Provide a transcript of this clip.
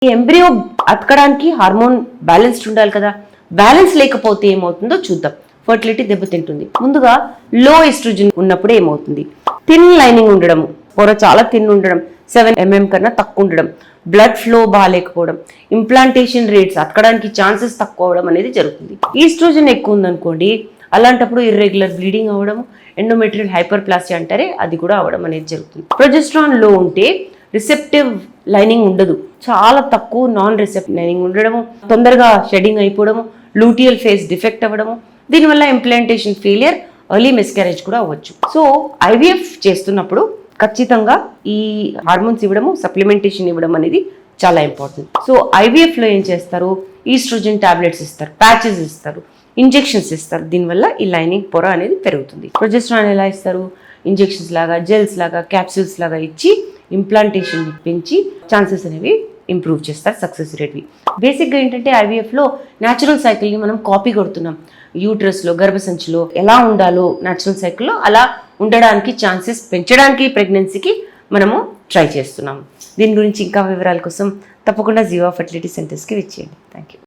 ఈ embryo అతకడానికి hormone balanced ఉండాలి కదా, బ్యాలెన్స్ లేకపోతే ఏమవుతుందో చూద్దాం. ఫర్టిలిటీ దెబ్బతింటుంది. ముందుగా లో ఎస్ట్రోజన్ ఉన్నప్పుడు ఏమవుతుంది, థిన్ లైనింగ్ ఉండడం, పొర చాలా థిన్ ఉండడం, 7 mm కన్నా తక్కువ ఉండడం, బ్లడ్ ఫ్లో బాగాలేకపోవడం, ఇంప్లాంటేషన్ రేట్స్ అతకడానికి ఛాన్సెస్ తక్కువ అవడం అనేది జరుగుతుంది. ఈస్ట్రోజన్ ఎక్కువ ఉందనుకోండి, అలాంటప్పుడు ఇర్రెగ్యులర్ బ్లీడింగ్ అవ్వడం, ఎండోమెట్రియల్ హైపర్ప్లాసియా అంటారే అది కూడా అవడం అనేది జరుగుతుంది. ప్రొజెస్ట్రాన్ లో ఉంటే రిసెప్టివ్ లైనింగ్ ఉండదు, చాలా తక్కువ నాన్ రిసెప్టివ్ లైనింగ్ ఉండడము, తొందరగా షెడింగ్ అయిపోవడము, లూటియల్ ఫేస్ డిఫెక్ట్ అవ్వడము, దీనివల్ల ఇంప్లాంటేషన్ ఫెయిలియర్, ఎర్లీ మిస్క్యారేజ్ కూడా అవ్వచ్చు. సో ఐవీఎఫ్ చేస్తున్నప్పుడు ఖచ్చితంగా ఈ హార్మోన్స్ ఇవ్వడము, సప్లిమెంటేషన్ ఇవ్వడం అనేది చాలా ఇంపార్టెంట్. సో ఐవీఎఫ్ లో ఏం చేస్తారు, ఈస్ట్రోజన్ టాబ్లెట్స్ ఇస్తారు, ప్యాచెస్ ఇస్తారు, ఇంజెక్షన్స్ ఇస్తారు. దీనివల్ల ఈ లైనింగ్ పొర అనేది పెరుగుతుంది. ప్రొజెస్ట్రాన్ ఎలా ఇస్తారు, ఇంజెక్షన్స్ లాగా, జెల్స్ లాగా, క్యాప్సూల్స్ లాగా ఇచ్చి ఇంప్లాంటేషన్ పెంచి ఛాన్సెస్ అనేవి ఇంప్రూవ్ చేస్తారు, సక్సెస్ రేట్వి. బేసిక్గా ఏంటంటే ఐవీఎఫ్లో న్యాచురల్ సైకిల్ని మనం కాపీ కొడుతున్నాం. యూట్రస్లో, గర్భసంచిలో ఎలా ఉండాలో న్యాచురల్ సైకిల్లో అలా ఉండడానికి ఛాన్సెస్ పెంచడానికి ప్రెగ్నెన్సీకి మనము ట్రై చేస్తున్నాము. దీని గురించి ఇంకా వివరాల కోసం తప్పకుండా జీవా ఫర్టిలిటీ సెంటర్స్కి విచ్చేయండి. Thank you.